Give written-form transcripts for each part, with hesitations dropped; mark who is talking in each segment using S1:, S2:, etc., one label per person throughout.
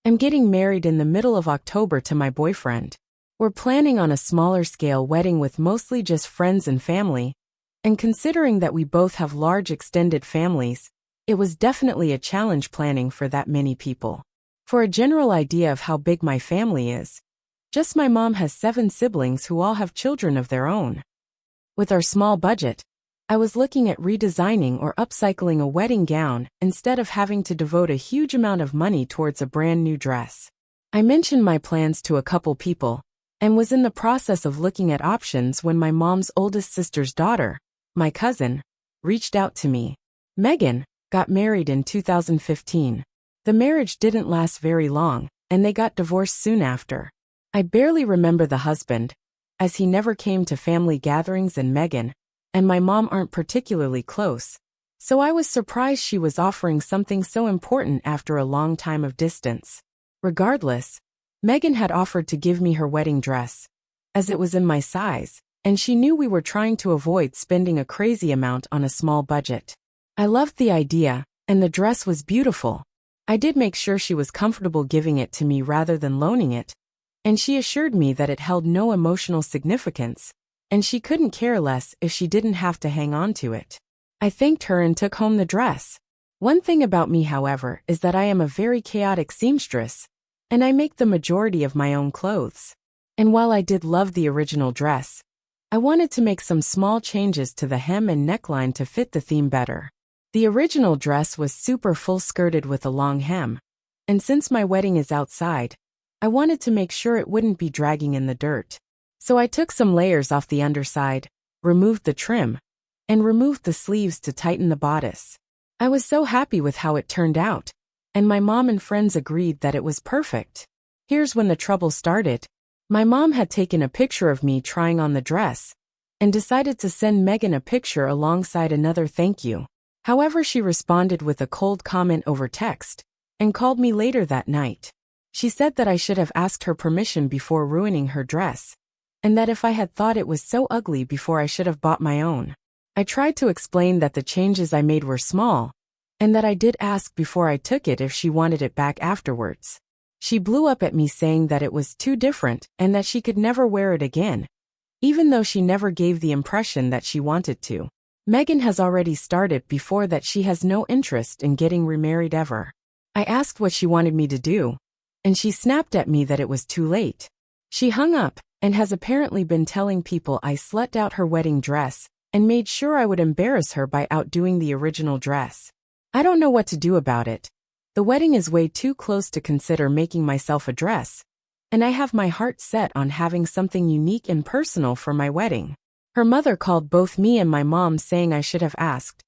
S1: I'm getting married in the middle of October to my boyfriend. We're planning on a smaller scale wedding with mostly just friends and family, and considering that we both have large extended families, it was definitely a challenge planning for that many people. For a general idea of how big my family is, just my mom has 7 siblings who all have children of their own. With our small budget, I was looking at redesigning or upcycling a wedding gown instead of having to devote a huge amount of money towards a brand new dress. I mentioned my plans to a couple people and was in the process of looking at options when my mom's oldest sister's daughter, my cousin, reached out to me. Megan got married in 2015. The marriage didn't last very long, and they got divorced soon after. I barely remember the husband, as he never came to family gatherings, and Megan and my mom aren't particularly close, so I was surprised she was offering something so important after a long time of distance. Regardless, Megan had offered to give me her wedding dress, as it was in my size, and she knew we were trying to avoid spending a crazy amount on a small budget. I loved the idea, and the dress was beautiful. I did make sure she was comfortable giving it to me rather than loaning it, and she assured me that it held no emotional significance, and she couldn't care less if she didn't have to hang on to it. I thanked her and took home the dress. One thing about me, however, is that I am a very chaotic seamstress, and I make the majority of my own clothes. And while I did love the original dress, I wanted to make some small changes to the hem and neckline to fit the theme better. The original dress was super full-skirted with a long hem, and since my wedding is outside, I wanted to make sure it wouldn't be dragging in the dirt. So I took some layers off the underside, removed the trim, and removed the sleeves to tighten the bodice. I was so happy with how it turned out, and my mom and friends agreed that it was perfect. Here's when the trouble started. My mom had taken a picture of me trying on the dress, and decided to send Megan a picture alongside another thank you. However, she responded with a cold comment over text, and called me later that night. She said that I should have asked her permission before ruining her dress, and that if I had thought it was so ugly before, I should have bought my own. I tried to explain that the changes I made were small, and that I did ask before I took it if she wanted it back afterwards. She blew up at me saying that it was too different and that she could never wear it again, even though she never gave the impression that she wanted to. Megan has already started before that she has no interest in getting remarried ever. I asked what she wanted me to do, and she snapped at me that it was too late. She hung up and has apparently been telling people I slut out her wedding dress and made sure I would embarrass her by outdoing the original dress. I don't know what to do about it. The wedding is way too close to consider making myself a dress, and I have my heart set on having something unique and personal for my wedding. Her mother called both me and my mom saying I should have asked,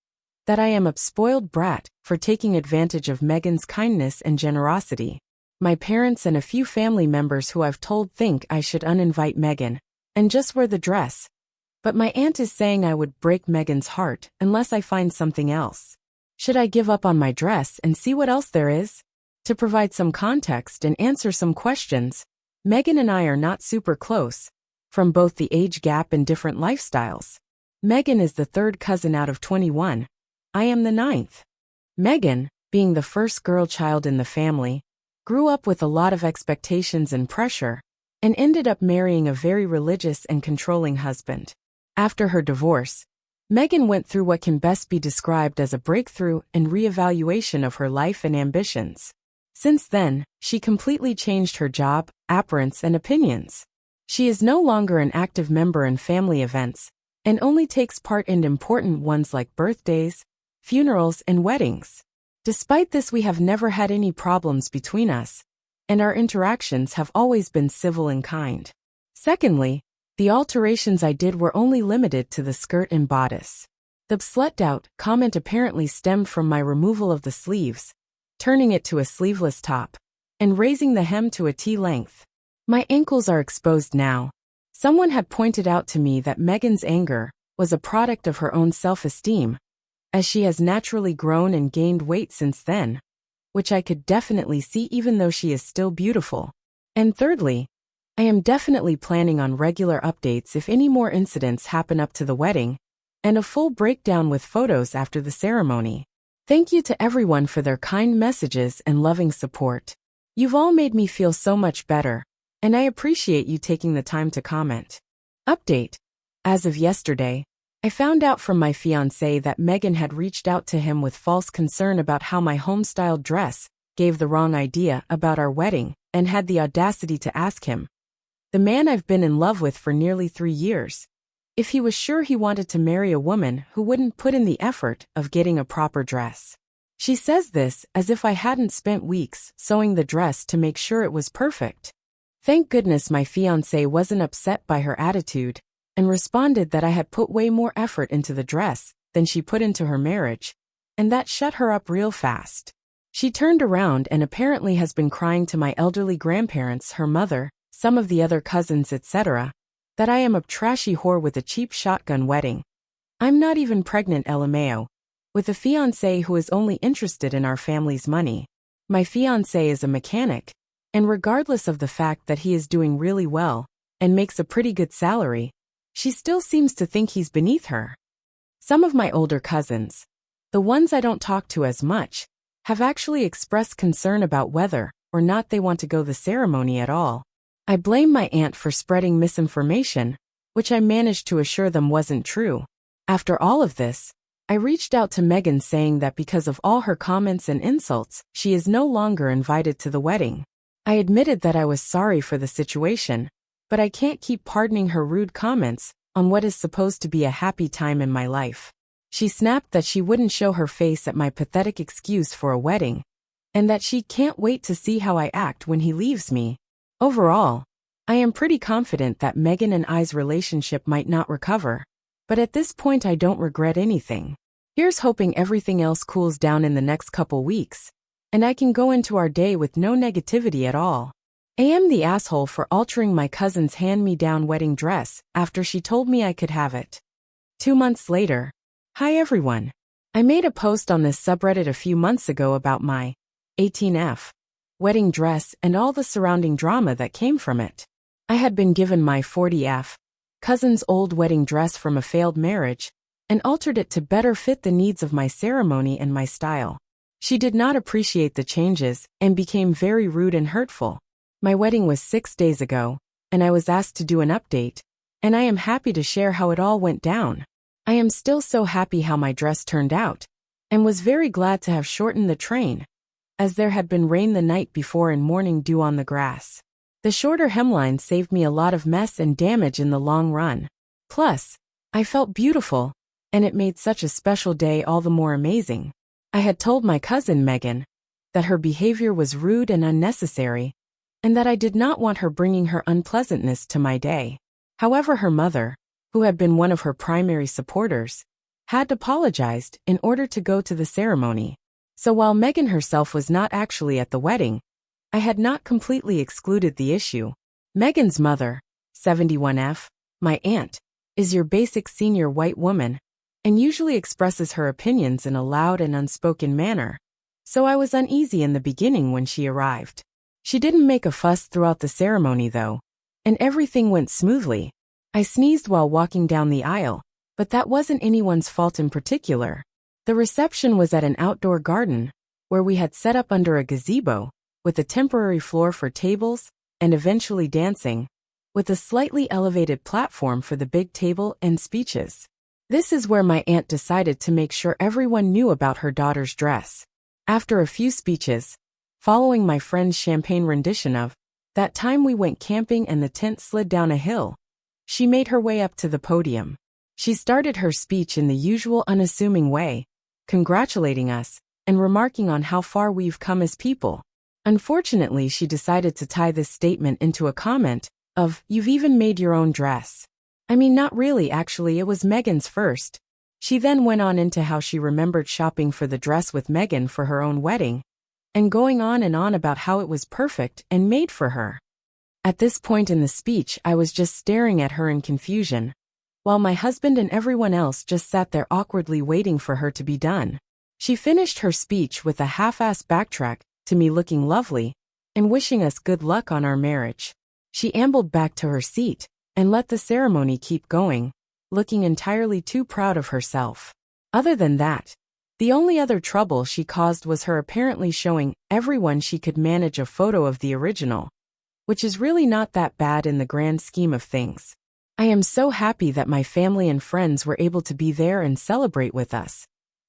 S1: that I am a spoiled brat for taking advantage of Megan's kindness and generosity. My parents and a few family members who I've told think I should uninvite Megan and just wear the dress. But my aunt is saying I would break Megan's heart unless I find something else. Should I give up on my dress and see what else there is? To provide some context and answer some questions, Megan and I are not super close, from both the age gap and different lifestyles. Megan is the 3rd cousin out of 21. I am the 9th. Megan, being the first girl child in the family, grew up with a lot of expectations and pressure, and ended up marrying a very religious and controlling husband. After her divorce, Megan went through what can best be described as a breakthrough and reevaluation of her life and ambitions. Since then, she completely changed her job, appearance, and opinions. She is no longer an active member in family events, and only takes part in important ones like birthdays, funerals, and weddings. Despite this, we have never had any problems between us, and our interactions have always been civil and kind. Secondly, the alterations I did were only limited to the skirt and bodice. The slut out comment apparently stemmed from my removal of the sleeves, turning it to a sleeveless top, and raising the hem to a T length. My ankles are exposed now. Someone had pointed out to me that Megan's anger was a product of her own self-esteem, as she has naturally grown and gained weight since then, which I could definitely see even though she is still beautiful. And thirdly, I am definitely planning on regular updates if any more incidents happen up to the wedding, and a full breakdown with photos after the ceremony. Thank you to everyone for their kind messages and loving support. You've all made me feel so much better, and I appreciate you taking the time to comment. Update. As of yesterday, I found out from my fiancé that Megan had reached out to him with false concern about how my home-styled dress gave the wrong idea about our wedding, and had the audacity to ask him, the man I've been in love with for nearly 3 years, if he was sure he wanted to marry a woman who wouldn't put in the effort of getting a proper dress. She says this as if I hadn't spent weeks sewing the dress to make sure it was perfect. Thank goodness my fiancé wasn't upset by her attitude, and responded that I had put way more effort into the dress than she put into her marriage, and that shut her up real fast. She turned around and apparently has been crying to my elderly grandparents, her mother, some of the other cousins, etc., that I am a trashy whore with a cheap shotgun wedding. I'm not even pregnant, LMAO, with a fiancé who is only interested in our family's money. My fiancé is a mechanic, and regardless of the fact that he is doing really well and makes a pretty good salary, she still seems to think he's beneath her. Some of my older cousins, the ones I don't talk to as much, have actually expressed concern about whether or not they want to go to the ceremony at all. I blame my aunt for spreading misinformation, which I managed to assure them wasn't true. After all of this, I reached out to Megan saying that because of all her comments and insults, she is no longer invited to the wedding. I admitted that I was sorry for the situation, but I can't keep pardoning her rude comments on what is supposed to be a happy time in my life. She snapped that she wouldn't show her face at my pathetic excuse for a wedding, and that she can't wait to see how I act when he leaves me. Overall, I am pretty confident that Megan and I's relationship might not recover, but at this point I don't regret anything. Here's hoping everything else cools down in the next couple weeks, and I can go into our day with no negativity at all. I am the asshole for altering my cousin's hand-me-down wedding dress after she told me I could have it. 2 months later. Hi everyone. I made a post on this subreddit a few months ago about my 18F wedding dress and all the surrounding drama that came from it. I had been given my 40F cousin's old wedding dress from a failed marriage and altered it to better fit the needs of my ceremony and my style. She did not appreciate the changes and became very rude and hurtful. My wedding was 6 days ago, and I was asked to do an update, and I am happy to share how it all went down. I am still so happy how my dress turned out, and was very glad to have shortened the train, as there had been rain the night before and morning dew on the grass. The shorter hemline saved me a lot of mess and damage in the long run. Plus, I felt beautiful, and it made such a special day all the more amazing. I had told my cousin Megan that her behavior was rude and unnecessary, and that I did not want her bringing her unpleasantness to my day. However, her mother, who had been one of her primary supporters, had apologized in order to go to the ceremony. So while Megan herself was not actually at the wedding, I had not completely excluded the issue. Megan's mother, 71F, my aunt, is your basic senior white woman, and usually expresses her opinions in a loud and unspoken manner, so I was uneasy in the beginning when she arrived. She didn't make a fuss throughout the ceremony though, and everything went smoothly. I sneezed while walking down the aisle, but that wasn't anyone's fault in particular. The reception was at an outdoor garden, where we had set up under a gazebo, with a temporary floor for tables, and eventually dancing, with a slightly elevated platform for the big table and speeches. This is where my aunt decided to make sure everyone knew about her daughter's dress. After a few speeches, following my friend's champagne rendition of "That Time We Went Camping and the Tent Slid Down a Hill," she made her way up to the podium. She started her speech in the usual unassuming way, congratulating us, and remarking on how far we've come as people. Unfortunately, she decided to tie this statement into a comment of, "You've even made your own dress." I mean, not really, actually, it was Megan's first. She then went on into how she remembered shopping for the dress with Megan for her own wedding, and going on and on about how it was perfect and made for her. At this point in the speech, I was just staring at her in confusion, while my husband and everyone else just sat there awkwardly waiting for her to be done. She finished her speech with a half-assed backtrack to me looking lovely and wishing us good luck on our marriage. She ambled back to her seat and let the ceremony keep going, looking entirely too proud of herself. Other than that, The only other trouble she caused was her apparently showing everyone she could manage a photo of the original, which is really not that bad in the grand scheme of things. I am so happy that my family and friends were able to be there and celebrate with us,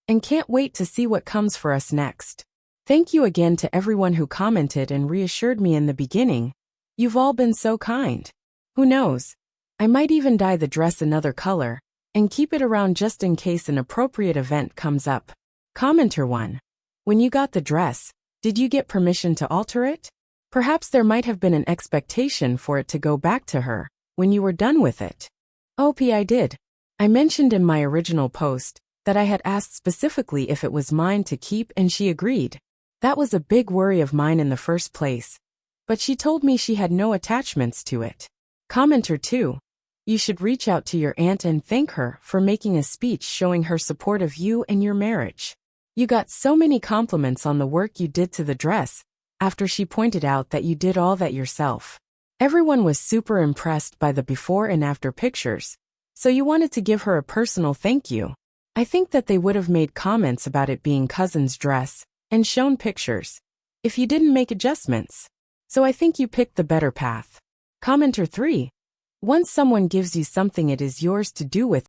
S1: and can't wait to see what comes for us next. Thank you again to everyone who commented and reassured me in the beginning. You've all been so kind. Who knows? I might even dye the dress another color, and keep it around just in case an appropriate event comes up. Commenter 1. When you got the dress, did you get permission to alter it? Perhaps there might have been an expectation for it to go back to her when you were done with it. OP, I did. I mentioned in my original post that I had asked specifically if it was mine to keep, and she agreed. That was a big worry of mine in the first place, but she told me she had no attachments to it. Commenter 2. You should reach out to your aunt and thank her for making a speech showing her support of you and your marriage. You got so many compliments on the work you did to the dress, after she pointed out that you did all that yourself. Everyone was super impressed by the before and after pictures, so you wanted to give her a personal thank you. I think that they would have made comments about it being cousin's dress, and shown pictures, if you didn't make adjustments. So I think you picked the better path. Commenter 3. Once someone gives you something, it is yours to do with